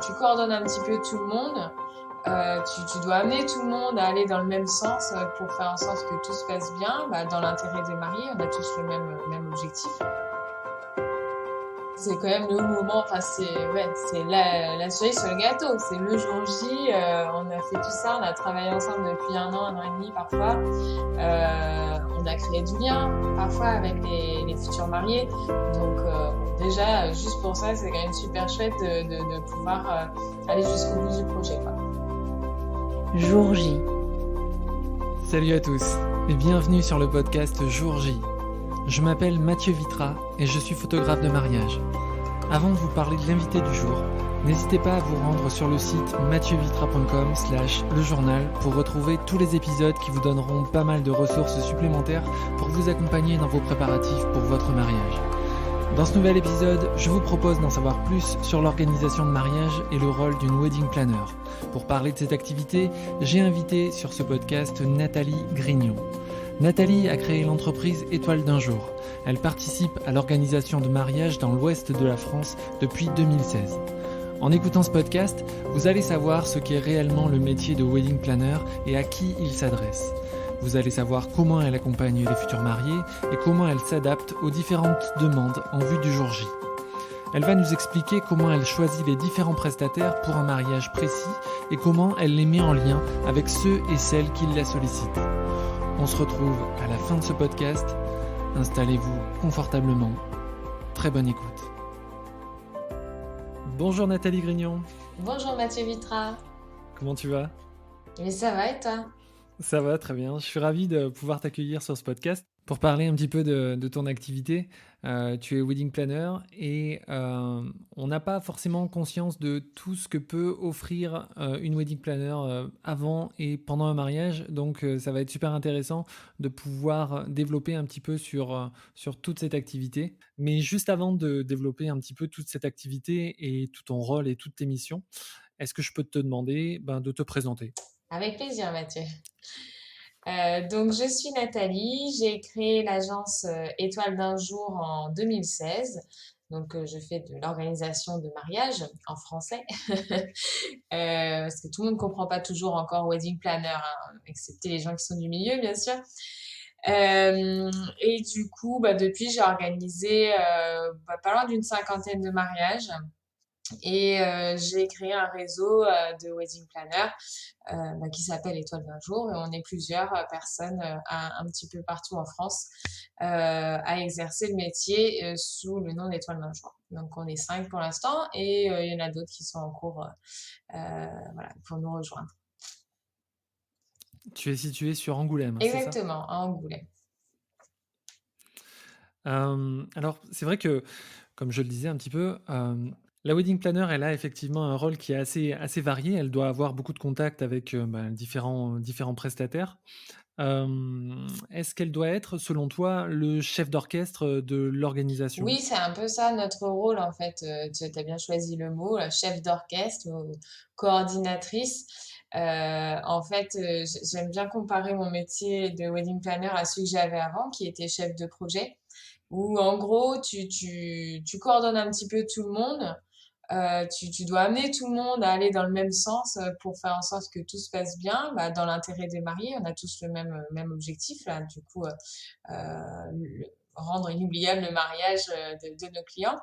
tu coordonnes un petit peu tout le monde. Tu dois amener tout le monde à aller dans le même sens pour faire en sorte que tout se passe bien, dans l'intérêt des mariés. On a tous le même objectif. C'est quand même le moment, enfin c'est la cerise sur le gâteau. C'est le jour J. On a fait tout ça, on a travaillé ensemble depuis un an et demi parfois. On a créé du lien parfois avec les futurs mariés. Donc déjà, juste pour ça, c'est quand même super chouette de pouvoir aller jusqu'au bout du projet, quoi. Jour J. Salut à tous et bienvenue sur le podcast Jour J. Je m'appelle Mathieu Vitra et je suis photographe de mariage. Avant de vous parler de l'invité du jour, n'hésitez pas à vous rendre sur le site mathieuVitra.com/lejournal pour retrouver tous les épisodes qui vous donneront pas mal de ressources supplémentaires pour vous accompagner dans vos préparatifs pour votre mariage. Dans ce nouvel épisode, je vous propose d'en savoir plus sur l'organisation de mariage et le rôle d'une wedding planner. Pour parler de cette activité, j'ai invité sur ce podcast Nathalie Grignon. Nathalie a créé l'entreprise Étoile d'un jour. Elle participe à l'organisation de mariages dans l'ouest de la France depuis 2016. En écoutant ce podcast, vous allez savoir ce qu'est réellement le métier de wedding planner et à qui il s'adresse. Vous allez savoir comment elle accompagne les futurs mariés et comment elle s'adapte aux différentes demandes en vue du jour J. Elle va nous expliquer comment elle choisit les différents prestataires pour un mariage précis et comment elle les met en lien avec ceux et celles qui la sollicitent. On se retrouve à la fin de ce podcast. Installez-vous confortablement. Très bonne écoute. Bonjour Nathalie Grignon. Bonjour Mathieu Vitra. Comment tu vas ? Mais ça va et toi ? Ça va, très bien. Je suis ravi de pouvoir t'accueillir sur ce podcast pour parler un petit peu de ton activité. Tu es wedding planner et on n'a pas forcément conscience de tout ce que peut offrir une wedding planner avant et pendant un mariage. Donc ça va être super intéressant de pouvoir développer un petit peu sur toute cette activité. Mais juste avant de développer un petit peu toute cette activité et tout ton rôle et toutes tes missions, est-ce que je peux te demander de te présenter ? Avec plaisir Mathieu. Donc je suis Nathalie, j'ai créé l'agence Étoile d'un jour en 2016. Donc je fais de l'organisation de mariage en français, parce que tout le monde ne comprend pas toujours encore wedding planner, hein, excepté les gens qui sont du milieu bien sûr. Et du coup, depuis j'ai organisé pas loin d'une cinquantaine de mariages. Et j'ai créé un réseau de wedding planners qui s'appelle Étoile d'un jour. Et on est plusieurs personnes un petit peu partout en France à exercer le métier sous le nom d'Étoile d'un jour. Donc on est 5 pour l'instant et il y en a d'autres qui sont en cours pour nous rejoindre. Tu es situé sur Angoulême, c'est ça ? Exactement, à Angoulême. Alors, c'est vrai que, comme je le disais un petit peu, la wedding planner, elle a effectivement un rôle qui est assez varié. Elle doit avoir beaucoup de contacts avec différents prestataires. Est-ce qu'elle doit être, selon toi, le chef d'orchestre de l'organisation ? Oui, c'est un peu ça notre rôle en fait. Tu as bien choisi le mot, chef d'orchestre ou coordinatrice. En fait, j'aime bien comparer mon métier de wedding planner à celui que j'avais avant, qui était chef de projet, où en gros, tu coordonnes un petit peu tout le monde. Tu dois amener tout le monde à aller dans le même sens pour faire en sorte que tout se passe bien, dans l'intérêt des mariés. On a tous le même objectif là. Du coup, rendre inoubliable le mariage de nos clients.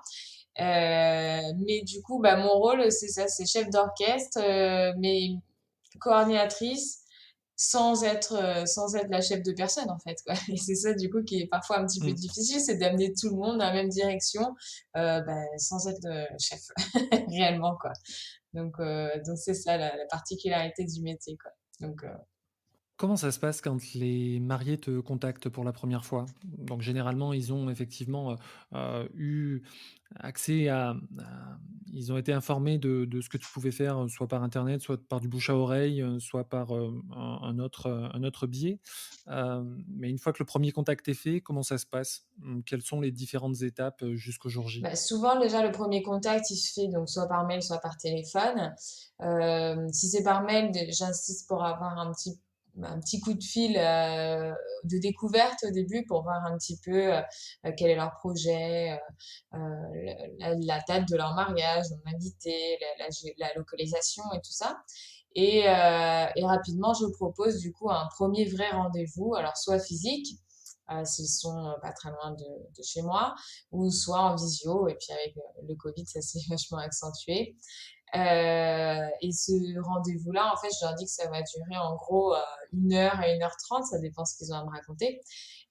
Mais du coup, mon rôle, c'est ça, c'est chef d'orchestre, mais coordinatrice sans être la chef de personne en fait, quoi. Et c'est ça du coup qui est parfois un petit peu Mm. difficile, c'est d'amener tout le monde dans la même direction sans être chef réellement, quoi. Donc c'est ça la particularité du métier, quoi. Donc Comment ça se passe quand les mariés te contactent pour la première fois ? Donc généralement, ils ont effectivement eu accès ils ont été informés de ce que tu pouvais faire, soit par internet, soit par du bouche à oreille, soit par un autre biais. Mais une fois que le premier contact est fait, comment ça se passe ? Quelles sont les différentes étapes jusqu'au jour J ? souvent déjà le premier contact il se fait donc soit par mail soit par téléphone. Si c'est par mail, j'insiste pour avoir un petit un petit coup de fil de découverte au début pour voir un petit peu quel est leur projet, la date de leur mariage, mon invité, la localisation et tout ça. Et rapidement, je propose du coup un premier vrai rendez-vous, alors soit physique, s'ils sont pas très loin de chez moi, ou soit en visio. Et puis avec le Covid, ça s'est vachement accentué. Et ce rendez-vous-là, en fait, je leur dis que ça va durer en gros 1 heure à 1 h 30, ça dépend ce qu'ils ont à me raconter,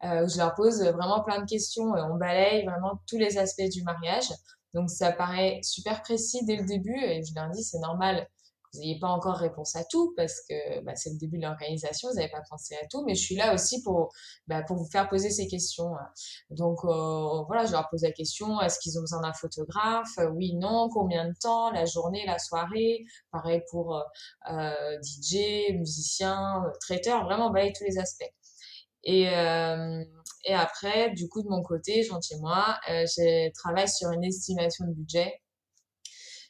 où je leur pose vraiment plein de questions et on balaye vraiment tous les aspects du mariage. Donc ça paraît super précis dès le début et je leur dis c'est normal que vous n'ayez pas encore réponse à tout parce que bah, c'est le début de l'organisation, vous n'avez pas pensé à tout, mais je suis là aussi pour vous faire poser ces questions. Donc voilà, je leur pose la question, est-ce qu'ils ont besoin d'un photographe? Oui, non, combien de temps? La journée, la soirée? Pareil pour DJ, musicien, traiteur, vraiment balayer tous les aspects. Et, euh, et après, du coup, de mon côté, je rentre chez moi, je travaille sur une estimation de budget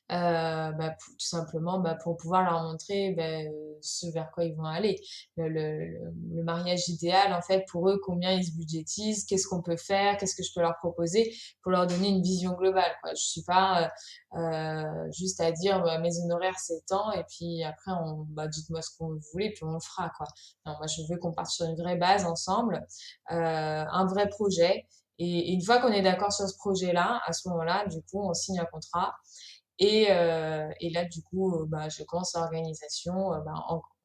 tout simplement pour pouvoir leur montrer ce vers quoi ils vont aller. Le mariage idéal, en fait, pour eux, combien ils se budgétisent, qu'est-ce qu'on peut faire, qu'est-ce que je peux leur proposer pour leur donner une vision globale, quoi. Je suis pas juste à dire mes honoraires c'est tant et puis après dites-moi ce qu'on vous voulez puis on le fera, quoi. Non, moi je veux qu'on parte sur une vraie base ensemble, un vrai projet. Et une fois qu'on est d'accord sur ce projet-là, à ce moment-là, du coup, on signe un contrat et là, du coup, je commence l'organisation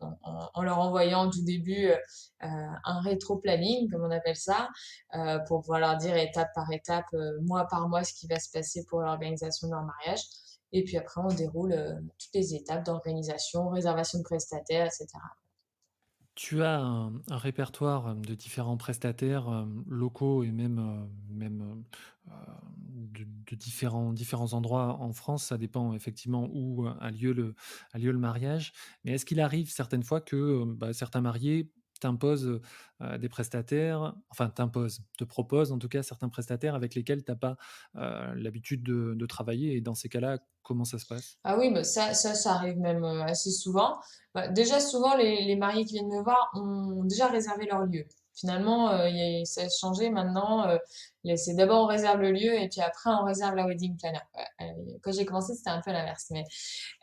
en leur envoyant du début un rétro-planning, comme on appelle ça, pour pouvoir leur dire étape par étape, mois par mois, ce qui va se passer pour l'organisation de leur mariage. Et puis après, on déroule toutes les étapes d'organisation, réservation de prestataires, etc. Tu as un répertoire, de différents prestataires, locaux et même, de différents endroits en France. Ça dépend effectivement où, a lieu le mariage. Mais est-ce qu'il arrive certaines fois que, certains mariés t'imposent, des prestataires, enfin te proposent en tout cas certains prestataires avec lesquels tu as pas, l'habitude de travailler et dans ces cas-là, comment ça se passe? Ah oui, ça arrive même assez souvent. Déjà, souvent, les mariés qui viennent me voir ont déjà réservé leur lieu. Finalement, ça a changé maintenant. C'est d'abord on réserve le lieu et puis après on réserve la wedding planner. Ouais, quand j'ai commencé, c'était un peu l'inverse.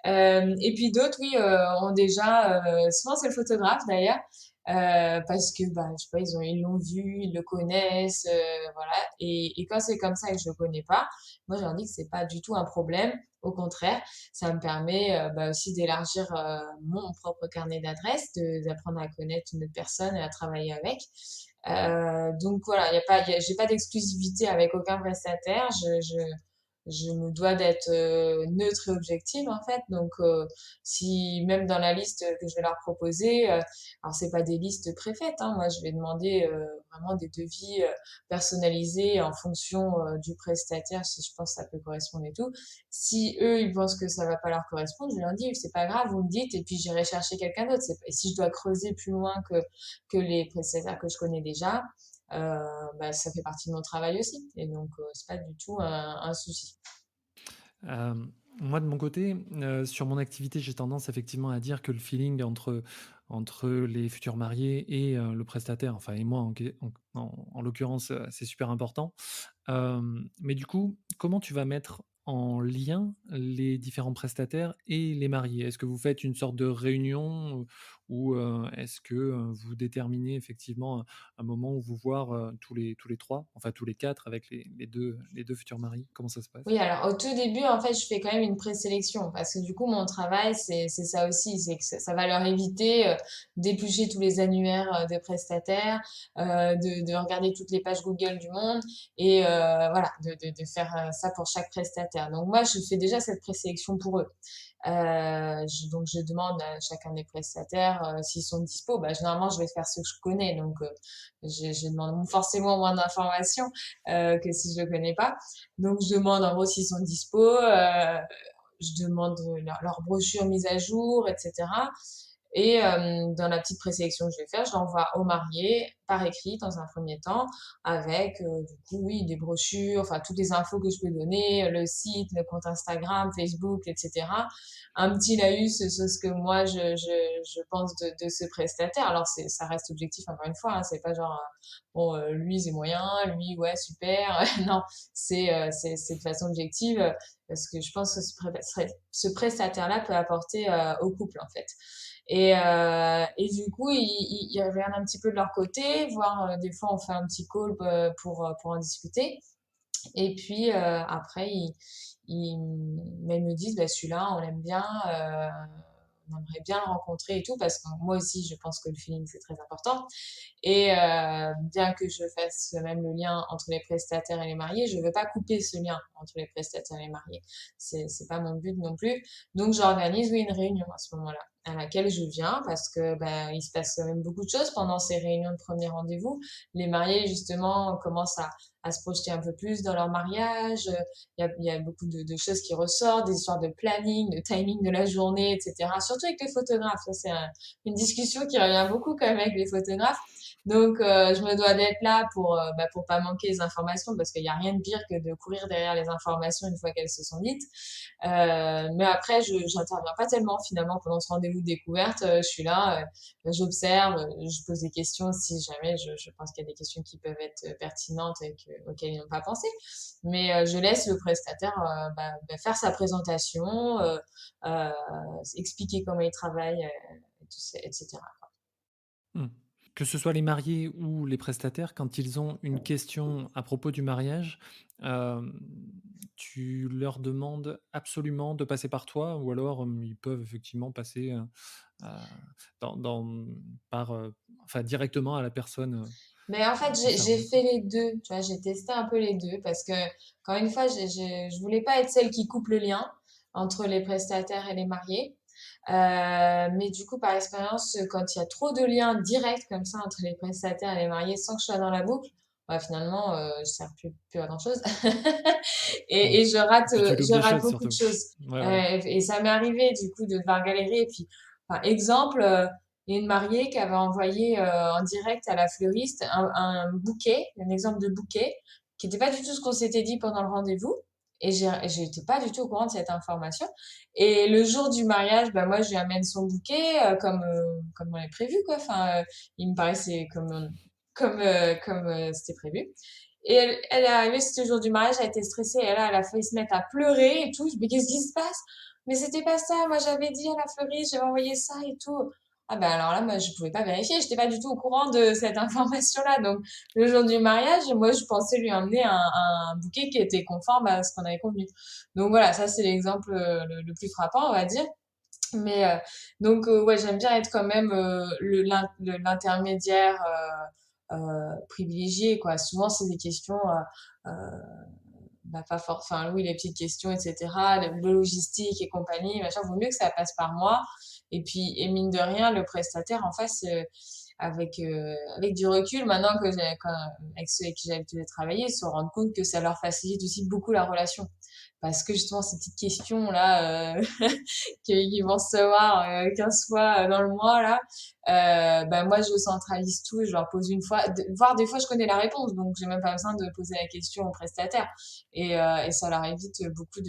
Et puis d'autres, oui, ont déjà. Souvent, c'est le photographe d'ailleurs. Parce que je sais pas, ils l'ont vu, ils le connaissent, voilà. Et quand c'est comme ça et que je le connais pas, moi je leur dis que c'est pas du tout un problème. Au contraire, ça me permet aussi d'élargir mon propre carnet d'adresses, d'apprendre à connaître une autre personne et à travailler avec. Donc voilà, j'ai pas d'exclusivité avec aucun prestataire. Je me dois d'être neutre et objective en fait. Donc si même dans la liste que je vais leur proposer, alors c'est pas des listes préfaites, hein. Moi je vais demander vraiment des devis personnalisés en fonction du prestataire si je pense que ça peut correspondre et tout. Si eux ils pensent que ça va pas leur correspondre, je leur dis c'est pas grave, vous me dites et puis j'irai chercher quelqu'un d'autre. Et si je dois creuser plus loin que les prestataires que je connais déjà, ça fait partie de mon travail aussi. Et donc, c'est pas du tout un souci. Moi de mon côté, sur mon activité, j'ai tendance effectivement à dire que le feeling entre les futurs mariés et le prestataire, enfin et moi en l'occurrence, c'est super important. Mais du coup, comment tu vas mettre en lien les différents prestataires et les mariés? Est-ce que vous faites une sorte de réunion, ou est-ce que, vous déterminez effectivement un moment où vous voir, tous les 3, enfin tous les 4 avec les deux futurs mariés? Comment ça se passe? Oui, alors au tout début, en fait, je fais quand même une présélection parce que du coup, mon travail, c'est ça aussi, c'est que ça va leur éviter d'éplucher tous les annuaires des prestataires, de regarder toutes les pages Google du monde et voilà, de faire ça pour chaque prestataire. Donc moi, je fais déjà cette présélection pour eux. Donc je demande à chacun des prestataires s'ils sont dispo. Généralement, je vais faire ceux que je connais, donc je demande forcément moins d'informations que si je le connais pas. Donc je demande en gros s'ils sont dispo, je demande leur brochure mise à jour, etc. Et dans la petite présélection que je vais faire, je l'envoie aux mariés par écrit dans un premier temps, avec du coup, oui, des brochures, enfin toutes les infos que je peux donner, le site, le compte Instagram, Facebook, etc. Un petit laïus sur ce que moi je pense de ce prestataire. Alors ça reste objectif encore une fois, hein, c'est pas genre bon lui c'est moyen, lui ouais super. Non, c'est de façon objective parce que je pense que ce prestataire-là peut apporter au couple en fait. Et du coup, ils regardent un petit peu de leur côté, voire des fois on fait un petit call pour en discuter. Et puis après, mais ils me disent, bah, celui-là, on l'aime bien, on aimerait bien le rencontrer et tout, parce que moi aussi, je pense que le feeling, c'est très important. Et bien que je fasse même le lien entre les prestataires et les mariés, je ne veux pas couper ce lien entre les prestataires et les mariés. C'est pas mon but non plus. Donc j'organise oui, une réunion à ce moment-là, à laquelle je viens parce que ben, il se passe quand même beaucoup de choses pendant ces réunions de premier rendez-vous. Les mariés justement commencent à se projeter un peu plus dans leur mariage. Il y a beaucoup de choses qui ressortent, des histoires de planning, de timing de la journée, etc. Surtout avec les photographes. Ça, c'est une discussion qui revient beaucoup quand même avec les photographes. Donc, je me dois d'être là pour pas manquer les informations parce qu'il y a rien de pire que de courir derrière les informations une fois qu'elles se sont dites. Mais après, j'interviens pas tellement finalement pendant ce rendez-vous de découverte. Je suis là, j'observe, je pose des questions si jamais je pense qu'il y a des questions qui peuvent être pertinentes et auxquelles ils n'ont pas pensé. Mais je laisse le prestataire faire sa présentation, euh, expliquer comment il travaille, etc. Hmm. Que ce soit les mariés ou les prestataires, quand ils ont une question à propos du mariage, euh, tu leur demandes absolument de passer par toi ou alors ils peuvent effectivement passer euh, dans, dans- enfin, directement à la personne Mais en fait, j'ai concernée, quoi. fait les deux, tu vois, j'ai testé un peu les deux parce que, encore une fois, je voulais pas être celle qui coupe le lien entre les prestataires et les mariés. Mais du coup, par expérience, quand il y a trop de liens directs comme ça entre les prestataires et les mariés sans que je sois dans la boucle, bah, finalement, je sers plus à grand-chose. Hmm. Et Et puis tu loupes je des rate choses beaucoup de surtout. choses. Ouais, ouais. Et ça m'est arrivé, du coup, de devoir galérer. Et puis, par exemple, il y a une mariée qui avait envoyé en direct à la fleuriste un bouquet, un exemple de bouquet, qui n'était pas du tout ce qu'on s'était dit pendant le rendez-vous. Et j'étais pas du tout au courant de cette information. Et le jour du mariage, bah moi, je lui amène son bouquet comme on l'avait prévu, quoi. Enfin, il me paraissait comme c'était prévu. Et elle est arrivée, c'était le jour du mariage, elle a été stressée, elle a failli se mettre à pleurer et tout. Je dis, mais qu'est-ce qui se passe? Mais c'était pas ça, moi j'avais dit à la fleuriste, j'avais envoyé ça et tout. Ah ben alors là, moi je pouvais pas vérifier, j'étais pas du tout au courant de cette information-là. Donc le jour du mariage, moi je pensais lui emmener un bouquet qui était conforme à ce qu'on avait convenu. Donc voilà, ça c'est l'exemple le plus frappant, on va dire. Mais donc ouais, j'aime bien être quand même l'intermédiaire privilégié quoi. Souvent c'est des questions pas fort, enfin oui les petites questions etc. Le logistique et compagnie, machin. Vaut mieux que ça passe par moi. Et puis et mine de rien le prestataire en face avec du recul maintenant avec ceux avec qui j'ai l'habitude de travailler, ils se rendent compte que ça leur facilite aussi beaucoup la relation. Parce que justement ces petites questions là qu'ils vont recevoir 15 fois dans le mois là, moi je centralise tout, je leur pose une fois, voire des fois je connais la réponse, donc j'ai même pas besoin de poser la question au prestataire. Et ça leur évite beaucoup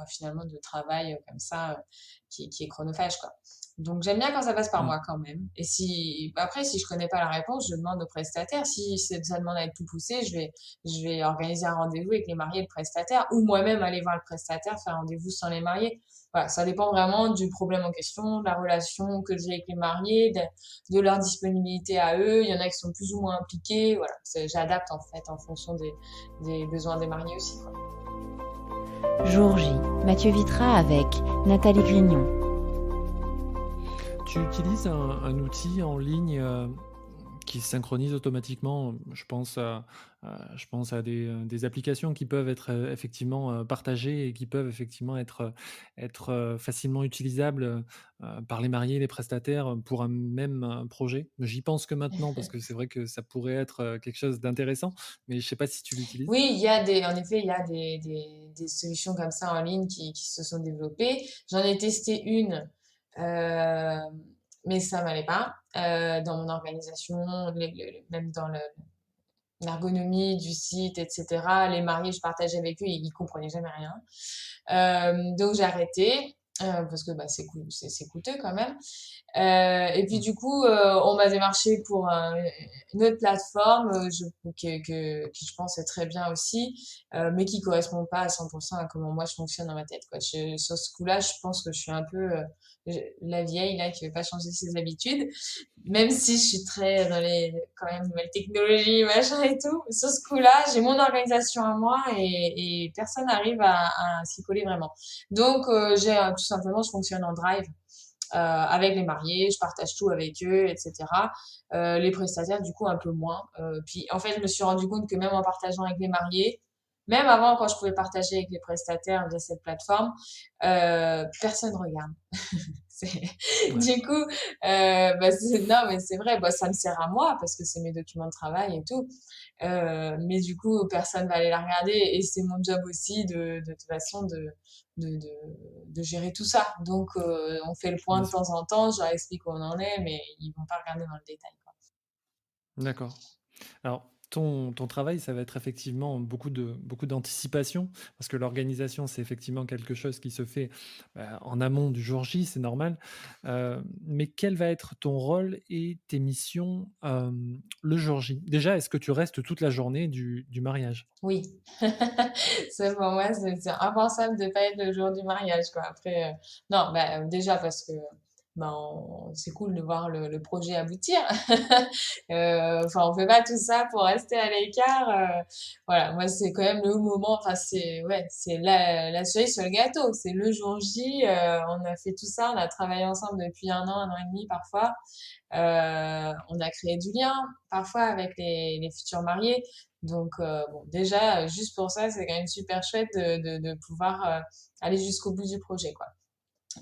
finalement de travail comme ça qui est chronophage quoi. Donc j'aime bien quand ça passe par Hmm. moi quand même. Et si après si je connais pas la réponse, je demande au prestataire. Si ça demande à être tout poussé, je vais organiser un rendez-vous avec les mariés et le prestataire, ou moi-même aller voir le prestataire, faire un rendez-vous sans les mariés. Voilà, ça dépend vraiment du problème en question, de la relation que j'ai avec les mariés, de leur disponibilité à eux. Il y en a qui sont plus ou moins impliqués. Voilà, j'adapte en fait en fonction des besoins des mariés aussi, quoi. Jour J, Mathieu Vitra avec Nathalie Grignon. Tu utilises un outil en ligne qui se synchronise automatiquement. Je pense à des applications qui peuvent être effectivement partagées et qui peuvent effectivement être facilement utilisables par les mariés et les prestataires pour un même projet. J'y pense que maintenant parce que c'est vrai que ça pourrait être quelque chose d'intéressant, mais je ne sais pas si tu l'utilises. Oui, en effet, il y a des solutions comme ça en ligne qui se sont développées. J'en ai testé une, euh, mais ça m'allait pas. dans mon organisation, même dans l'ergonomie du site, etc. Les mariés, je partageais avec eux, ils comprenaient jamais rien. Donc j'ai arrêté. Parce que bah, c'est coûteux quand même. Et puis Mmh. du coup, on m'a démarché pour une autre plateforme qui je pense est très bien aussi, mais qui correspond pas à 100% à comment moi je fonctionne dans ma tête, quoi. Sur ce coup-là, je pense que je suis un peu la vieille là qui veut pas changer ses habitudes, même si je suis très dans les quand même nouvelles technologies, machin et tout. Sur ce coup-là, j'ai mon organisation à moi et personne n'arrive à s'y coller vraiment. Donc tout simplement, je fonctionne en drive avec les mariés, je partage tout avec eux, etc. Les prestataires, du coup, un peu moins. Puis, en fait, je me suis rendu compte que même en partageant avec les mariés, même avant, quand je pouvais partager avec les prestataires via cette plateforme, personne regarde. C'est- Ouais. Du coup, non, mais c'est vrai, bah, ça me sert à moi parce que c'est mes documents de travail et tout. Mais du coup, personne va aller la regarder et c'est mon job aussi de toute façon de, de, de gérer tout ça. Donc, on fait le point Bien de sûr. temps en temps, je leur explique où on en est, mais ils vont pas regarder dans le détail, quoi. D'accord. Alors, ton travail, ça va être effectivement beaucoup d'anticipation, parce que l'organisation, c'est effectivement quelque chose qui se fait en amont du jour J, c'est normal. Mais quel va être ton rôle et tes missions le jour J? Déjà, est-ce que tu restes toute la journée du mariage? Oui. C'est pour moi, c'est impensable de pas être le jour du mariage, quoi. Après, non, bah, déjà parce que ben, c'est cool de voir le projet aboutir. Enfin, on fait pas tout ça pour rester à l'écart. Voilà, moi, c'est quand même le moment. Enfin, ouais, c'est la cerise sur le gâteau. C'est le jour J. On a fait tout ça. On a travaillé ensemble depuis un an et demi parfois. On a créé du lien parfois avec les futurs mariés. Donc, bon, déjà, juste pour ça, c'est quand même super chouette de pouvoir aller jusqu'au bout du projet, quoi.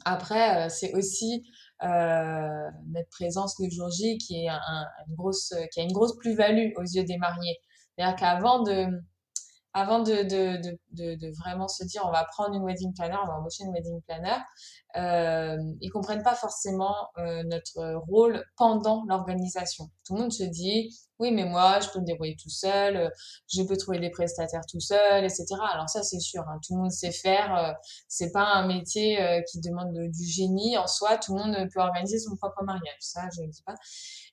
Après, c'est aussi notre présence le jour J qui est qui a une grosse plus-value aux yeux des mariés. C'est-à-dire avant de vraiment se dire on va prendre une wedding planner, on va embaucher une wedding planner, ils comprennent pas forcément notre rôle pendant l'organisation. Tout le monde se dit oui mais moi je peux me débrouiller tout seul, je peux trouver des prestataires tout seul, etc. Alors ça c'est sûr, hein, tout le monde sait faire, c'est pas un métier qui demande du génie en soi, tout le monde peut organiser son propre mariage, ça je ne dis pas.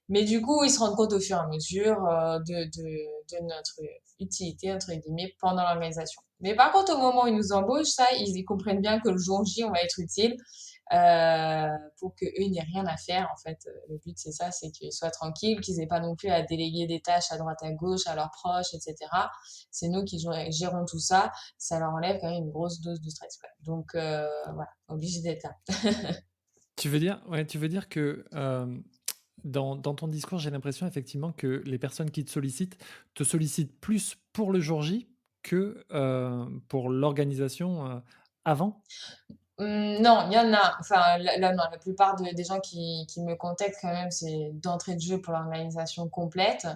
Mais du coup, ils se rendent compte au fur et à mesure de notre utilité, entre guillemets, pendant l'organisation. Mais par contre, au moment où ils nous embauchent, ça, ils comprennent bien que le jour J, on va être utile pour qu'eux, ils n'aient rien à faire. En fait, le but, c'est ça, c'est qu'ils soient tranquilles, qu'ils n'aient pas non plus à déléguer des tâches à droite à gauche, à leurs proches, etc. C'est nous qui gérons tout ça. Ça leur enlève quand même une grosse dose de stress, quoi. Donc, voilà, obligé d'être là. Tu veux dire que dans ton discours, j'ai l'impression effectivement que les personnes qui te sollicitent plus pour le jour J que pour l'organisation avant? Non, il y en a. Enfin, là, non, la plupart des gens qui me contactent quand même, c'est d'entrée de jeu pour l'organisation complète.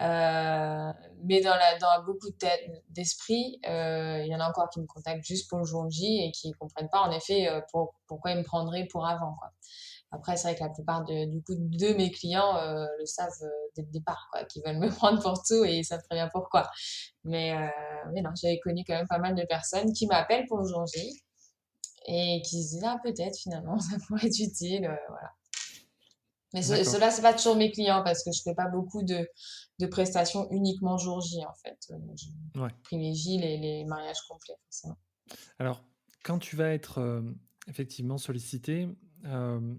Mais dans beaucoup de têtes d'esprit, il y en a encore qui me contactent juste pour le jour J et qui comprennent pas en effet pourquoi ils me prendraient pour avant, quoi. Après, c'est vrai que la plupart du coup de mes clients le savent dès le départ, quoi, qu'ils veulent me prendre pour tout et ils savent très bien pourquoi. Mais non, j'avais connu quand même pas mal de personnes qui m'appellent pour le jour J et qui se disent ah peut-être finalement ça pourrait être utile, voilà. Mais D'accord. cela c'est pas toujours mes clients parce que je fais pas beaucoup de prestations uniquement jour J en fait. Je Ouais. privilégie les mariages complets forcément. Alors, quand tu vas être effectivement sollicité, hem,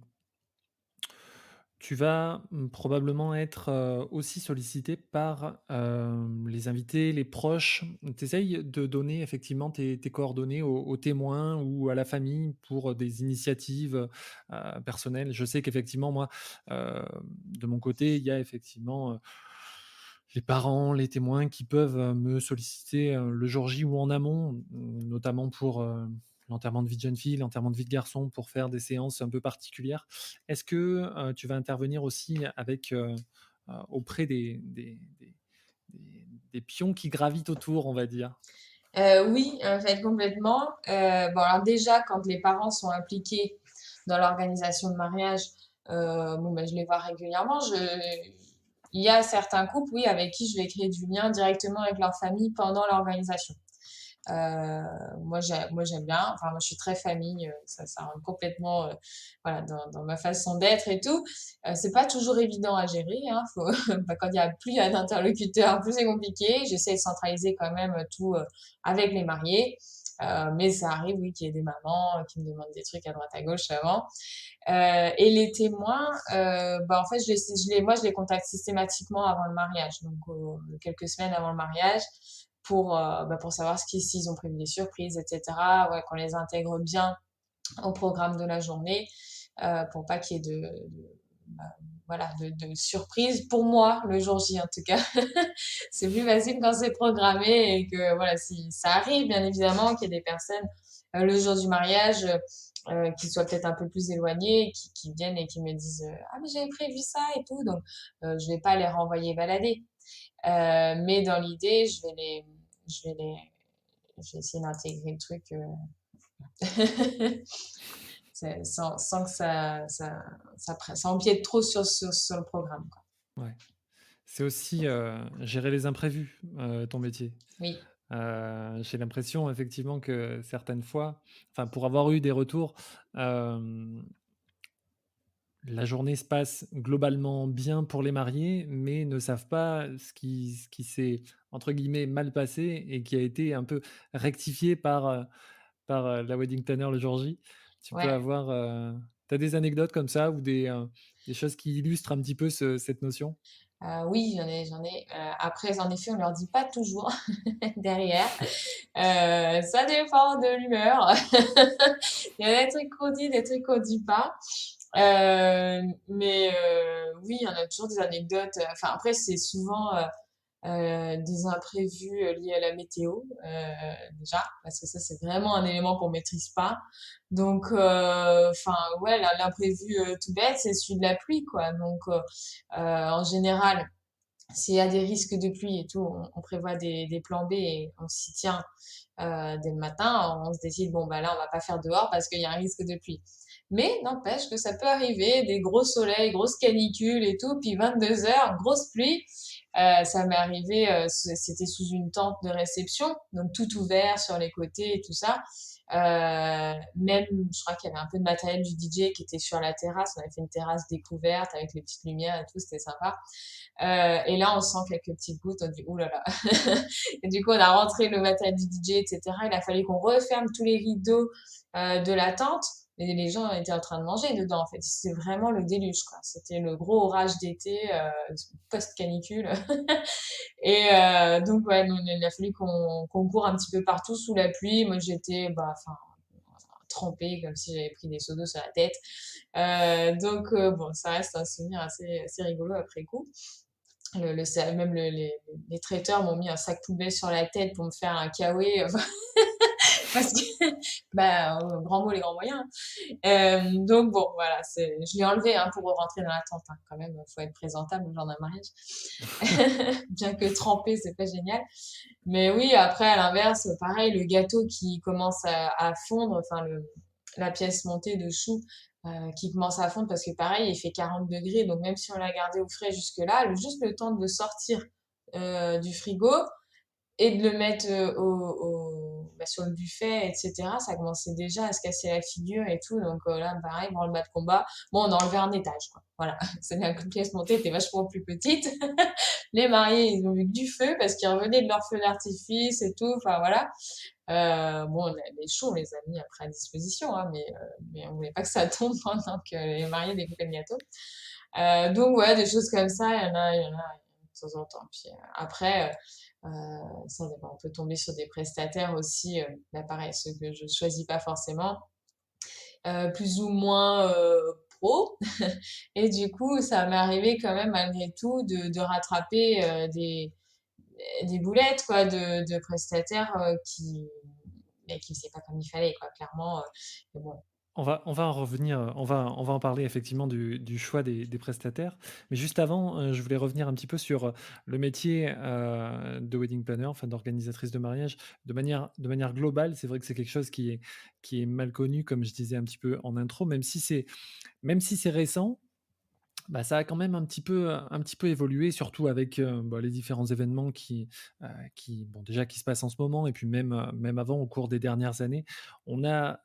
tu vas probablement être aussi sollicité par les invités, les proches. Tu essayes de donner effectivement tes coordonnées aux témoins ou à la famille pour des initiatives personnelles. Je sais qu'effectivement, moi, de mon côté, il y a effectivement les parents, les témoins qui peuvent me solliciter le jour J ou en amont, notamment pour l'enterrement de vie de jeune fille, l'enterrement de vie de garçon, pour faire des séances un peu particulières. Est-ce que tu vas intervenir aussi avec, auprès des pions qui gravitent autour, on va dire? Oui, en fait complètement. Bon alors déjà quand les parents sont impliqués dans l'organisation de mariage, bon, bah, je les vois régulièrement. Il y a certains couples, oui, avec qui je vais créer du lien directement avec leur famille pendant l'organisation. Moi, j'aime bien. Enfin, moi, je suis très famille. Ça rentre complètement, voilà, dans ma façon d'être et tout. C'est pas toujours évident à gérer, hein. Faut, bah, quand il y a plus il y a d'interlocuteurs, plus c'est compliqué. J'essaie de centraliser quand même tout avec les mariés. Mais ça arrive, oui, qu'il y ait des mamans qui me demandent des trucs à droite à gauche avant. Et les témoins, bah, en fait, moi, je les contacte systématiquement avant le mariage, donc quelques semaines avant le mariage, pour savoir s'ils ont prévu des surprises, etc. Ouais, qu'on les intègre bien au programme de la journée, pour pas qu'il y ait bah, voilà, de surprises. Pour moi, le jour J, en tout cas, c'est plus facile quand c'est programmé et que, voilà, si ça arrive, bien évidemment, qu'il y ait des personnes, le jour du mariage, qui soient peut-être un peu plus éloignées, qui viennent et qui me disent, ah, mais j'avais prévu ça et tout, donc, je vais pas les renvoyer balader. Mais dans l'idée, je vais les, je vais essayer d'intégrer le truc, sans que ça empiète trop sur le programme, quoi. Ouais. C'est aussi gérer les imprévus, ton métier. Oui, J'ai l'impression effectivement que certaines fois, enfin pour avoir eu des retours, la journée se passe globalement bien pour les mariés, mais ne savent pas ce qui s'est entre guillemets «mal passé» et qui a été un peu rectifié par la wedding planner le jour J. Tu peux ouais. avoir, tu as des anecdotes comme ça ou des choses qui illustrent un petit peu cette notion? Oui, j'en ai. Après, en effet, on leur dit pas toujours derrière. Ça dépend de l'humeur. Il y a des trucs qu'on dit, des trucs qu'on dit pas. Mais oui, il y en a toujours des anecdotes. Enfin, après, c'est souvent des imprévus liés à la météo, déjà, parce que ça, c'est vraiment un élément qu'on maîtrise pas. Donc, enfin, ouais, l'imprévu tout bête, c'est celui de la pluie, quoi. Donc, en général, s'il y a des risques de pluie et tout, on prévoit des plans B et on s'y tient dès le matin. On se décide, bon, bah là, on va pas faire dehors parce qu'il y a un risque de pluie. Mais n'empêche que ça peut arriver, des gros soleils, grosses canicules et tout, puis 22 heures, grosse pluie. Ça m'est arrivé, c'était sous une tente de réception, donc tout ouvert sur les côtés et tout ça. Même, je crois qu'il y avait un peu de matériel du DJ qui était sur la terrasse. On avait fait une terrasse découverte avec les petites lumières et tout, c'était sympa. Et là, on sent quelques petites gouttes, on dit, ouh là là. Et du coup, on a rentré le matériel du DJ, etc. Il a fallu qu'on referme tous les rideaux de la tente. Et les gens étaient en train de manger dedans, en fait. C'était vraiment le déluge, quoi. C'était le gros orage d'été, post-canicule. Et donc, ouais, nous, il a fallu qu'on court un petit peu partout sous la pluie. Moi, j'étais, bah, enfin, trempée, comme si j'avais pris des seaux d'eau sur la tête. Donc, bon, ça reste un souvenir assez rigolo après coup. Même les traiteurs m'ont mis un sac poubelle sur la tête pour me faire un kawaii. Parce que, bah, grand mot, les grands moyens. Donc bon, voilà, je l'ai enlevé hein, pour rentrer dans la tente. Hein, quand même, faut être présentable le genre d'un mariage. Bien que trempé, c'est pas génial. Mais oui, après, à l'inverse, pareil, le gâteau qui commence à fondre, enfin, la pièce montée de choux qui commence à fondre parce que pareil, il fait 40 degrés. Donc même si on l'a gardé au frais jusque-là, juste le temps de le sortir du frigo, et de le mettre bah, sur le buffet, etc. Ça commençait déjà à se casser la figure et tout. Donc là, pareil, branle-bas de combat. Bon, on a enlevé un étage, quoi. Voilà. C'est la pièce montée était vachement plus petite. Les mariés, ils ont vu que du feu parce qu'ils revenaient de leur feu d'artifice et tout. Enfin, voilà. Bon, les shows, on les a mis après à disposition, hein, mais on voulait pas que ça tombe pendant que les mariés découpaient le gâteau. Donc, ouais, des choses comme ça, il y en a de temps en temps. Puis après, ça dépend. On peut tomber sur des prestataires aussi, bah pareil, ceux que je choisis pas forcément, plus ou moins pro. Et du coup, ça m'est arrivé quand même malgré tout de rattraper des boulettes quoi, de prestataires qui faisaient pas comme il fallait, quoi, clairement. Mais bon, On va en revenir, on va en parler effectivement du choix des prestataires. Mais juste avant, je voulais revenir un petit peu sur, le métier, de wedding planner, enfin d'organisatrice de mariage, de manière globale. C'est vrai que c'est quelque chose qui est mal connu, comme je disais un petit peu en intro, même si c'est récent. Bah, ça a quand même un petit peu évolué, surtout avec, les différents événements bon, déjà qui se passent en ce moment et puis même avant, au cours des dernières années. On a,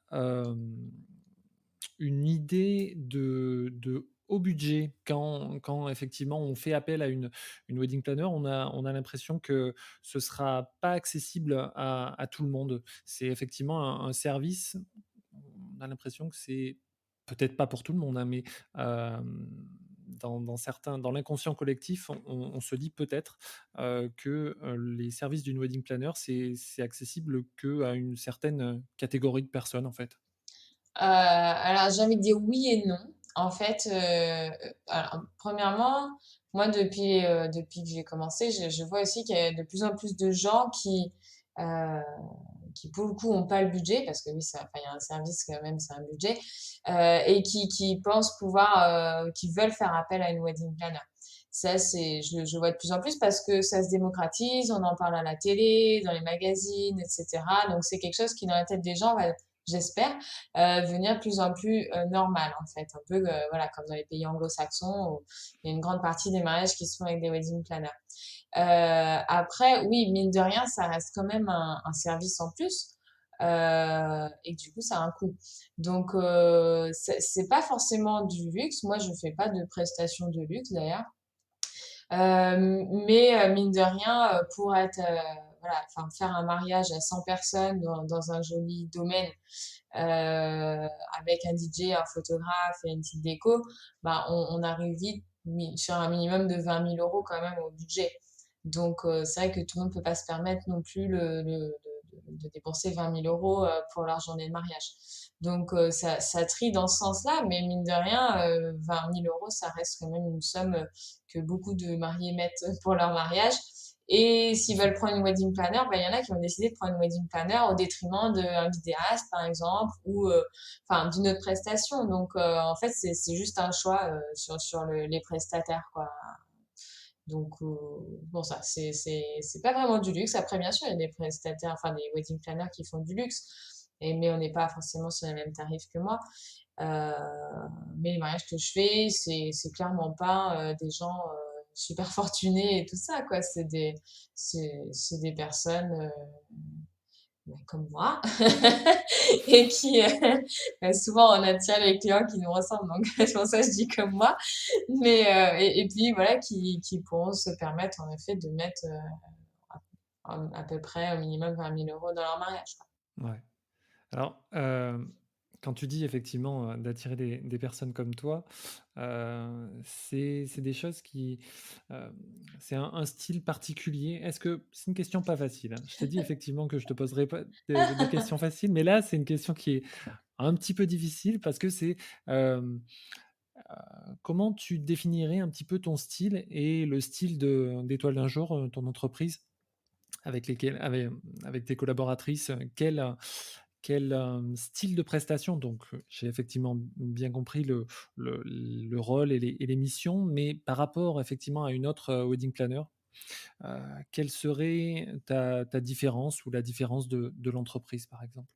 une idée de haut budget quand effectivement on fait appel à une wedding planner, on a l'impression que ce sera pas accessible à tout le monde. C'est effectivement un service, on a l'impression que c'est peut-être pas pour tout le monde, hein, mais dans l'inconscient collectif, on se dit peut-être que les services d'une wedding planner, c'est accessible qu'à une certaine catégorie de personnes, en fait. Alors j'ai envie de dire oui et non. En fait, alors premièrement, moi depuis que j'ai commencé, je vois aussi qu'il y a de plus en plus de gens euh, qui pour le coup ont pas le budget, parce que oui, enfin, il y a un service quand même, c'est un budget, et qui pensent pouvoir, qui veulent faire appel à une wedding planner. Ça, je vois de plus en plus parce que ça se démocratise, on en parle à la télé, dans les magazines, etc. Donc c'est quelque chose qui dans la tête des gens va, j'espère, devenir de plus en plus normal en fait, un peu voilà comme dans les pays anglo-saxons où il y a une grande partie des mariages qui se font avec des wedding planners. Après, oui, mine de rien, ça reste quand même un service en plus. Et du coup, ça a un coût. Donc, c'est pas forcément du luxe. Moi, je fais pas de prestations de luxe d'ailleurs. Mais mine de rien, pour être, voilà, enfin, faire un mariage à 100 personnes dans un joli domaine, avec un DJ, un photographe et une petite déco, bah, on arrive vite sur un minimum de 20 000 euros quand même au budget. Donc, c'est vrai que tout le monde peut pas se permettre non plus de dépenser 20 000 euros pour leur journée de mariage. Donc, ça trie dans ce sens-là, mais mine de rien, 20 000 euros, ça reste quand même une somme que beaucoup de mariés mettent pour leur mariage. Et Bien s'ils sûr. veulent prendre une wedding planner, ben, il y en a qui ont décidé de prendre une wedding planner au détriment d'un vidéaste, par exemple, ou enfin d'une autre prestation. Donc, en fait, c'est juste un choix sur les prestataires, quoi. Donc, bon, ça, c'est pas vraiment du luxe. Après, bien sûr, il y a des prestataires, enfin des wedding planners qui font du luxe, mais on n'est pas forcément sur les mêmes tarifs que moi. Euh, mais les mariages que je fais, c'est clairement pas des gens super fortunés et tout ça, quoi. C'est des personnes comme moi et qui souvent on attire les clients qui nous ressemblent, donc c'est pour ça que je dis comme moi. Mais et puis voilà, qui pourront se permettre en effet de mettre à peu près au minimum 20 000 euros dans leur mariage, quoi. Ouais. Alors, quand tu dis effectivement, d'attirer des personnes comme toi, c'est des choses hem, c'est un style particulier. Est-ce que c'est une question pas facile, hein. Je t'ai dit effectivement que je te poserai pas des questions faciles, mais là, c'est une question qui est un petit peu difficile parce que c'est, hem, comment tu définirais un petit peu ton style et le style d'Étoile d'un jour, ton entreprise avec tes collaboratrices? Quel style de prestation? Donc, j'ai effectivement bien compris le rôle et les missions, mais par rapport effectivement à une autre, wedding planner, quelle serait ta différence ou la différence de l'entreprise, par exemple?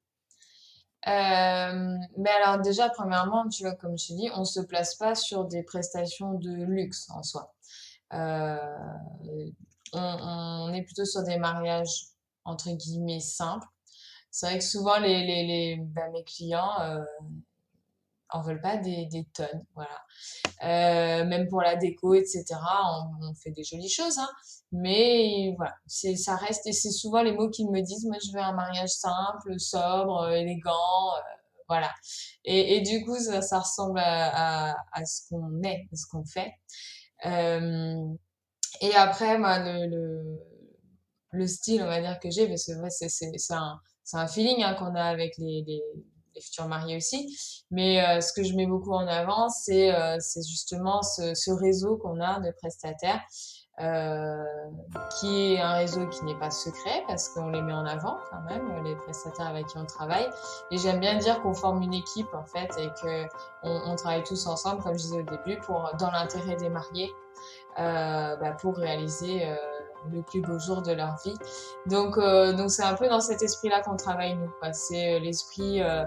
Mais alors déjà, premièrement, tu vois, comme je t'ai dit, on se place pas sur des prestations de luxe en soi. Euh, on est plutôt sur des mariages entre guillemets simples. C'est vrai que souvent mes clients en veulent pas des tonnes, voilà. Même pour la déco, etc. On fait des jolies choses, hein. Mais voilà, ça reste, et c'est souvent les mots qu'ils me disent. Moi, je veux un mariage simple, sobre, élégant, voilà. Et du coup, ça ressemble à ce qu'on est, à ce qu'on fait. Euh, et après, moi, le style, on va dire, que j'ai, parce que ouais, c'est un feeling hein, qu'on a avec les futurs mariés aussi. Mais ce que je mets beaucoup en avant, c'est justement ce réseau qu'on a de prestataires, euh, qui est un réseau qui n'est pas secret, parce qu'on les met en avant quand même, les prestataires avec qui on travaille. Et j'aime bien dire qu'on forme une équipe, en fait, et que on travaille tous ensemble, comme je disais au début, dans l'intérêt des mariés, pour réaliser le plus beau jour de leur vie. Donc c'est un peu dans cet esprit-là qu'on travaille nous, quoi. C'est l'esprit euh,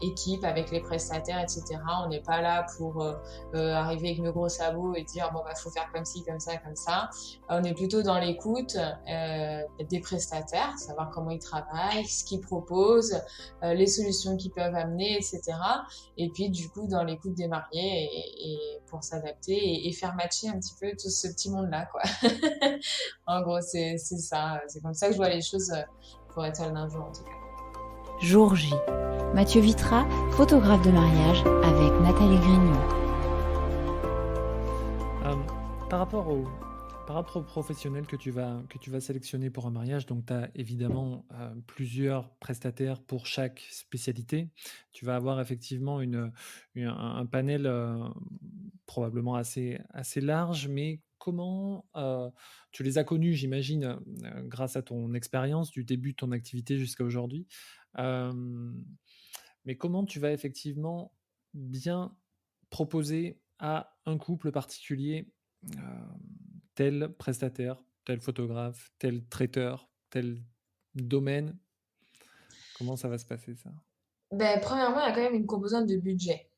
équipe avec les prestataires, etc. On n'est pas là pour arriver avec nos gros sabots et dire bon bah faut faire comme ci, comme ça, comme ça. On est plutôt dans l'écoute des prestataires, savoir comment ils travaillent, ce qu'ils proposent, les solutions qu'ils peuvent amener, etc. Et puis du coup dans l'écoute des mariés et pour s'adapter et faire matcher un petit peu tout ce petit monde-là, quoi. En gros, c'est ça. C'est comme ça que je vois les choses pour être seule d'un jour, en tout cas. Jour J. Mathieu Vitra, photographe de mariage avec Nathalie Grignon. Par rapport aux professionnels que tu vas sélectionner pour un mariage, donc tu as évidemment plusieurs prestataires pour chaque spécialité. Tu vas avoir effectivement un panel probablement assez large, mais comment tu les as connus, j'imagine, grâce à ton expérience du début de ton activité jusqu'à aujourd'hui. Mais comment tu vas effectivement bien proposer à un couple particulier tel prestataire, tel photographe, tel traiteur, tel domaine? Comment ça va se passer, ça? Ben, premièrement, il y a quand même une composante de budget.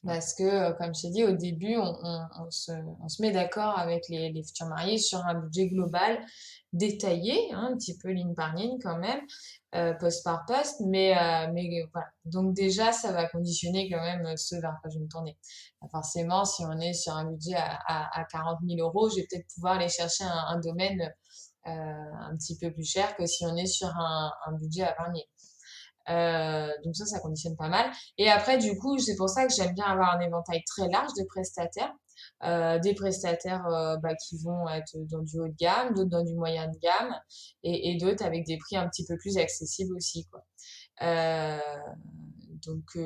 Ouais. Parce que, comme je t'ai dit, au début, on se met d'accord avec les futurs mariés sur un budget global détaillé, hein, un petit peu ligne par ligne quand même, poste par poste, mais voilà. Donc déjà, ça va conditionner quand même ce vers quoi je vais me tourner. Forcément, si on est sur un budget à 40 000 euros, je vais peut-être pouvoir aller chercher un domaine un petit peu plus cher que si on est sur un budget à 20 000. Donc ça conditionne pas mal. Et après, du coup, c'est pour ça que j'aime bien avoir un éventail très large de prestataires. Des prestataires qui vont être dans du haut de gamme, d'autres dans du moyen de gamme, et d'autres avec des prix un petit peu plus accessibles aussi, quoi. Euh, donc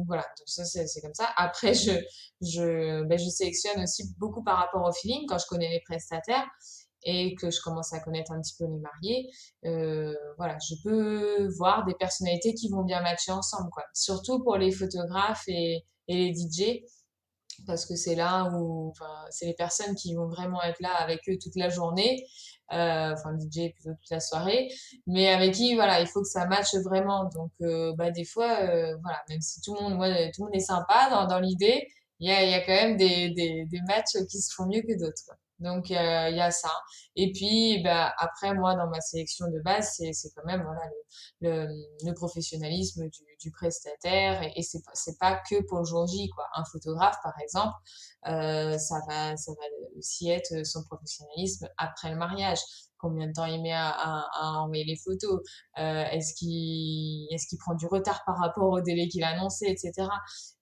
voilà, donc ça c'est comme ça. Après, je sélectionne aussi beaucoup par rapport au feeling quand je connais les prestataires et que je commence à connaître un petit peu les mariés. Voilà, je peux voir des personnalités qui vont bien matcher ensemble, quoi. Surtout pour les photographes et les DJ, parce que c'est là où, enfin, c'est les personnes qui vont vraiment être là avec eux toute la journée, enfin le DJ plutôt toute la soirée, mais avec qui, voilà, il faut que ça matche vraiment. Donc, des fois, voilà, même si tout le monde est sympa dans l'idée, il y a quand même des matchs qui se font mieux que d'autres, quoi. Donc, il y a ça. Et puis, après, moi, dans ma sélection de base, c'est quand même, voilà, le professionnalisme du prestataire et c'est pas que pour le jour J, quoi. Un photographe, par exemple, ça va aussi être son professionnalisme après le mariage. Combien de temps il met à envoyer les photos, est-ce qu'il prend du retard par rapport au délai qu'il a annoncé, etc.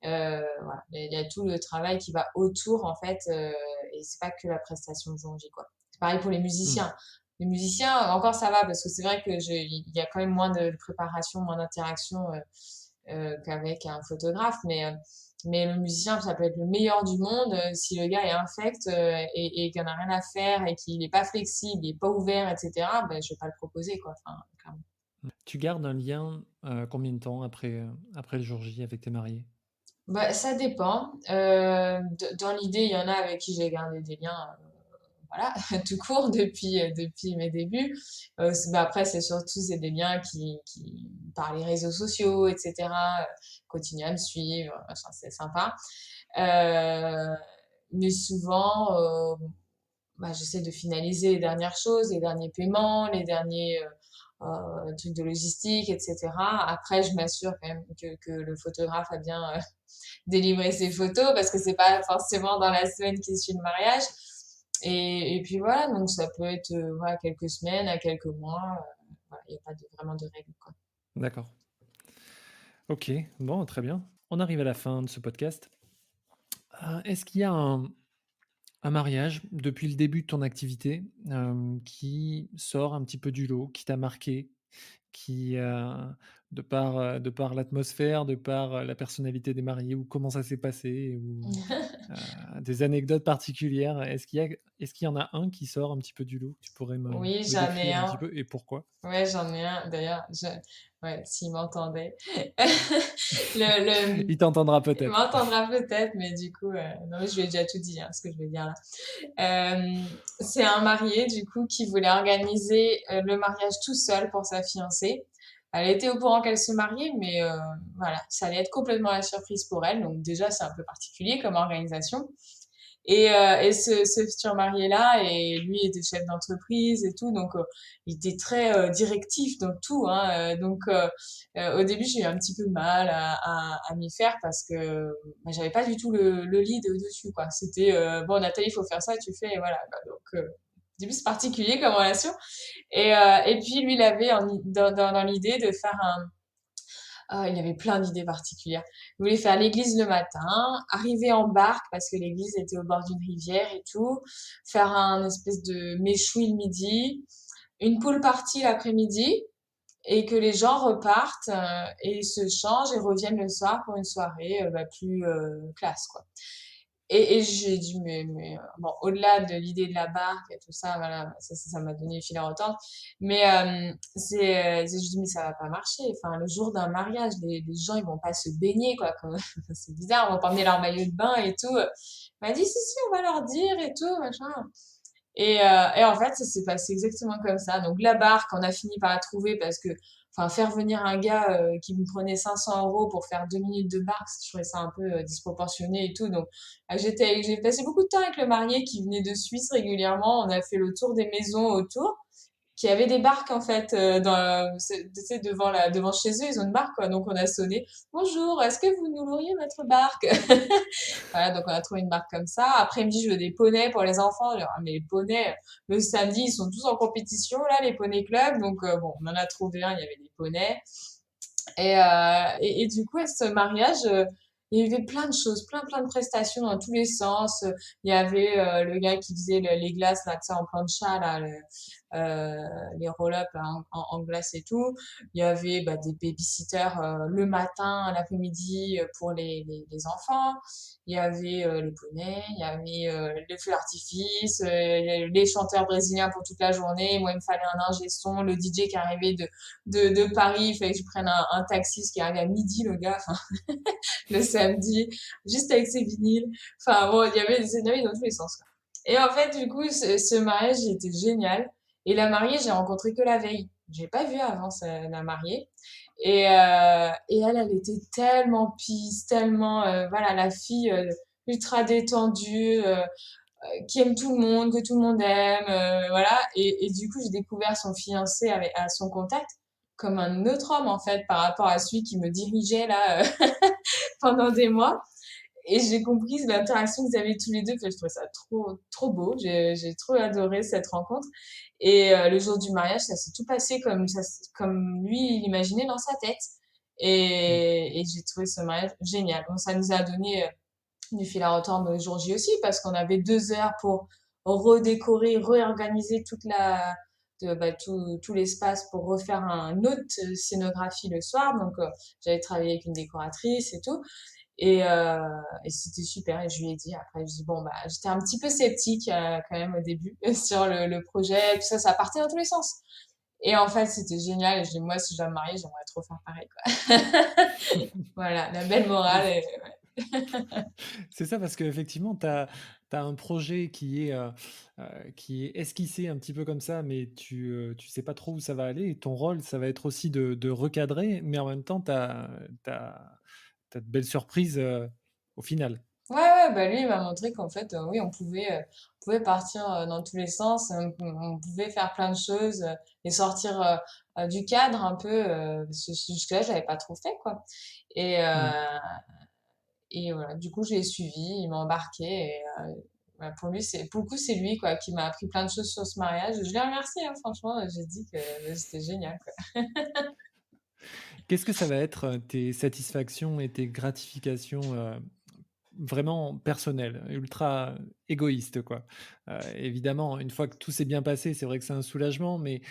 Voilà, il y a tout le travail qui va autour, en fait, et c'est pas que la prestation de jour J, quoi. C'est pareil pour les musiciens. Les musiciens, encore ça va, parce que c'est vrai il y a quand même moins de préparation, moins d'interaction qu'avec un photographe, mais le musicien, ça peut être le meilleur du monde, si le gars est infect et qu'il n'en a rien à faire et qu'il n'est pas flexible, il n'est pas ouvert, etc., je vais pas le proposer, quoi. Enfin, clairement. Tu gardes un lien combien de temps après le jour J avec tes mariés? Ça dépend. Dans l'idée, il y en a avec qui j'ai gardé des liens, voilà, tout court depuis mes débuts. Après, c'est des liens qui par les réseaux sociaux, etc., continuent à me suivre, machin, c'est sympa. Mais souvent, j'essaie de finaliser les dernières choses, les derniers paiements, les derniers trucs de logistique, etc. Après, je m'assure quand même que le photographe a bien délivrer ses photos parce que c'est pas forcément dans la semaine qui suit le mariage. Et puis voilà, donc ça peut être voilà, quelques semaines à quelques mois. Voilà, il n'y a pas vraiment de règles, quoi. D'accord. Ok, bon, très bien. On arrive à la fin de ce podcast. Est-ce qu'il y a un mariage depuis le début de ton activité qui sort un petit peu du lot, qui t'a marqué, qui, de par l'atmosphère, de par la personnalité des mariés, ou comment ça s'est passé, ou des anecdotes particulières? Est-ce qu'il y en a un qui sort un petit peu du lot? Tu pourrais Oui, me j'en ai décrire un petit un. peu et pourquoi? Ouais, j'en ai un. D'ailleurs, ouais, s'il m'entendait. Il t'entendra Il peut-être. m'entendra peut-être, mais du coup, non, mais je lui ai déjà tout dit, hein, ce que je vais dire là. C'est un marié, du coup, qui voulait organiser le mariage tout seul pour sa fiancée. Elle était au courant qu'elle se mariait, mais voilà, ça allait être complètement la surprise pour elle. Donc déjà, c'est un peu particulier comme organisation. Et ce futur marié-là, et lui était chef d'entreprise et tout, donc il était très directif dans tout, hein. Au début, j'ai eu un petit peu de mal à m'y faire parce que bah, j'avais pas du tout le lead dessus, quoi. C'était bon, Nathalie, il faut faire ça, tu fais, et voilà, quoi. Au début, c'est particulier comme relation. Et puis lui, il avait dans l'idée de faire il avait plein d'idées particulières. Il voulait faire l'église le matin, arriver en barque parce que l'église était au bord d'une rivière et tout, faire un espèce de méchoui le midi, une pool party l'après-midi et que les gens repartent et se changent et reviennent le soir pour une soirée plus classe, quoi. Et j'ai dit, bon, au-delà de l'idée de la barque et tout ça, voilà, ça m'a donné le fil à retordre. Mais je dis, mais ça va pas marcher. Enfin, le jour d'un mariage, les gens, ils vont pas se baigner, quoi. C'est bizarre, ils vont pas emmener leur maillot de bain et tout. Il m'a dit, si, on va leur dire et tout, machin. Et en fait, ça s'est passé exactement comme ça. Donc la barque, on a fini par la trouver parce que, enfin, faire venir un gars qui me prenait 500 euros pour faire 2 minutes de barque, je trouvais ça un peu disproportionné et tout. Donc j'ai passé beaucoup de temps avec le marié qui venait de Suisse régulièrement. On a fait le tour des maisons autour qui avaient des barques en fait tu sais, devant chez eux, ils ont une barque quoi. Donc on a sonné. Bonjour, est-ce que vous nous loueriez votre barque? Voilà, donc on a trouvé une barque comme ça. Après, il me dit, je veux des poneys pour les enfants. Je dis, ah, mais les poneys, le samedi, ils sont tous en compétition, là, les poneys club. Donc, bon, on en a trouvé un, il y avait des poneys. Et du coup, à ce mariage, il y avait plein de choses, plein de prestations dans tous les sens. Il y avait le gars qui faisait les glaces, là, tu sais, en plancha, là, les roll-up là, en glace et tout. Il y avait bah, des babysitters le matin, l'après-midi pour les enfants. Il y avait les poneys, il y avait les feux d'artifice, les chanteurs brésiliens pour toute la journée. Moi, il me fallait un ingé son, le DJ qui arrivait de Paris, il fallait que je prenne un taxi, ce qui arrivait à midi, le gars, enfin, le samedi, juste avec ses vinyles. Enfin, bon, il y avait des énergies dans tous les sens, quoi. Et en fait, du coup, ce mariage, il était génial. Et la mariée, j'ai rencontré que la veille. J'ai pas vu avant la mariée. Et elle était tellement peace, tellement, voilà, la fille ultra détendue, qui aime tout le monde, que tout le monde aime, voilà. Et du coup, j'ai découvert son fiancé à son contact comme un autre homme, en fait, par rapport à celui qui me dirigeait, là, pendant des mois. Et j'ai compris l'interaction qu'ils avaient tous les deux, que je trouvais ça trop beau. J'ai trop adoré cette rencontre. Et le jour du mariage, ça s'est tout passé comme lui il imaginait dans sa tête. Et j'ai trouvé ce mariage génial. Bon, ça nous a donné du fil à retordre le jour J aussi, parce qu'on avait 2 heures pour redécorer, réorganiser tout l'espace pour refaire une autre scénographie le soir. Donc, j'avais travaillé avec une décoratrice et tout. Et c'était super. Et je lui ai dit, après, je dis, bon, bah, j'étais un petit peu sceptique quand même au début sur le projet, tout ça, ça partait dans tous les sens. Et en fait, c'était génial. Et je dis, moi, si je dois me marier, j'aimerais trop faire pareil, quoi. Voilà, la belle morale. C'est ça parce qu'effectivement, tu as un projet qui est esquissé un petit peu comme ça, mais tu sais pas trop où ça va aller. Et ton rôle, ça va être aussi de recadrer, mais en même temps, tu as de belles surprises au final. Ouais, bah lui, il m'a montré qu'en fait, oui, on pouvait partir dans tous les sens, on pouvait faire plein de choses et sortir du cadre un peu, parce que jusque-là, je l'avais pas trop fait, quoi. Et, Mm. et voilà, du coup, je l'ai suivi, il m'a embarqué. Et voilà, pour le coup, c'est lui, quoi, qui m'a appris plein de choses sur ce mariage. Je l'ai remercié, hein, franchement, j'ai dit que c'était génial, quoi. Qu'est-ce que ça va être tes satisfactions et tes gratifications vraiment personnelles, ultra égoïstes, quoi? Évidemment, une fois que tout s'est bien passé, c'est vrai que c'est un soulagement, mais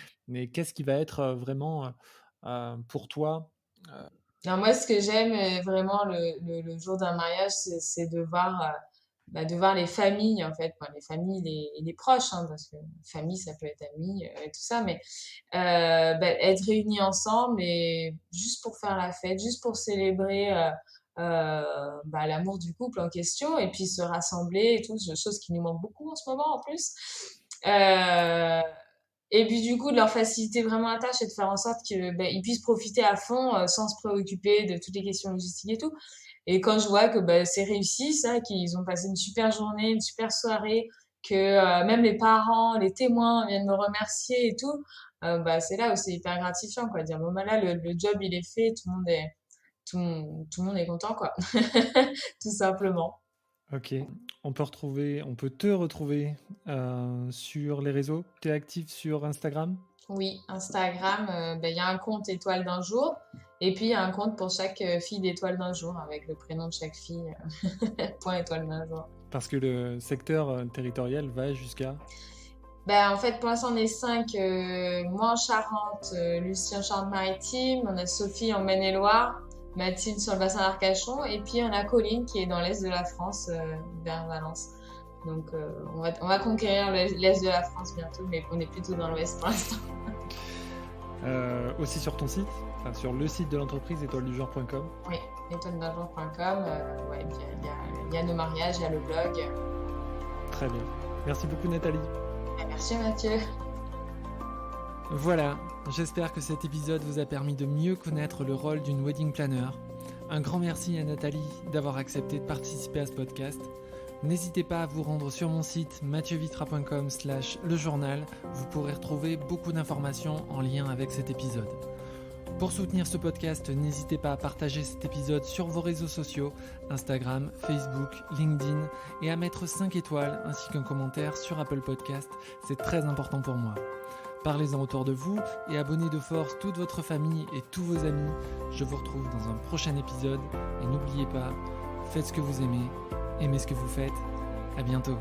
qu'est-ce qui va être vraiment pour toi? euh, Non, moi, ce que j'aime vraiment le jour d'un mariage, c'est de voir les familles, en fait, enfin, les familles les proches, hein, parce que famille, ça peut être amis et tout ça, mais bah, être réunis ensemble et juste pour faire la fête, juste pour célébrer bah, l'amour du couple en question et puis se rassembler et tout, chose qui nous manque beaucoup en ce moment en plus. Euh, Et puis du coup, de leur faciliter vraiment la tâche et de faire en sorte que ils puissent profiter à fond sans se préoccuper de toutes les questions logistiques et tout. Et quand je vois que c'est réussi, ça, qu'ils ont passé une super journée, une super soirée, que même les parents, les témoins viennent me remercier et tout, c'est là où c'est hyper gratifiant, quoi. Dire bon là, le job il est fait, tout le monde est content, quoi. Tout simplement. Ok. On peut te retrouver sur les réseaux. Tu es actif sur Instagram? Oui, Instagram, il y a un compte étoile d'un jour, et puis il y a un compte pour chaque fille d'étoile d'un jour, avec le prénom de chaque fille, point étoile d'un jour. Parce que le secteur territorial va jusqu'à... En fait, pour l'instant, on est 5, moi en Charente, Lucie en Charente-Maritime, on a Sophie en Maine-et-Loire, Mathilde sur le bassin d'Arcachon, et puis on a Colline qui est dans l'est de la France, vers Valence. Donc on va conquérir l'est de la France bientôt, mais on est plutôt dans l'ouest pour l'instant. Aussi sur ton site, enfin, sur le site de l'entreprise étoiledugenre.com. Oui, étoiledungenre.com, il y a nos mariages, il y a le blog. Très bien. Merci beaucoup Nathalie. Merci Mathieu. Voilà, j'espère que cet épisode vous a permis de mieux connaître le rôle d'une wedding planner. Un grand merci à Nathalie d'avoir accepté de participer à ce podcast. N'hésitez pas à vous rendre sur mon site mathieuVitra.com/lejournal. Vous pourrez retrouver beaucoup d'informations en lien avec cet épisode. Pour soutenir ce podcast, n'hésitez pas à partager cet épisode sur vos réseaux sociaux, Instagram, Facebook, LinkedIn, et à mettre 5 étoiles ainsi qu'un commentaire sur Apple Podcast. C'est très important pour moi. Parlez-en autour de vous et abonnez de force toute votre famille et tous vos amis. Je vous retrouve dans un prochain épisode et n'oubliez pas, faites ce que vous aimez, aimez ce que vous faites. À bientôt.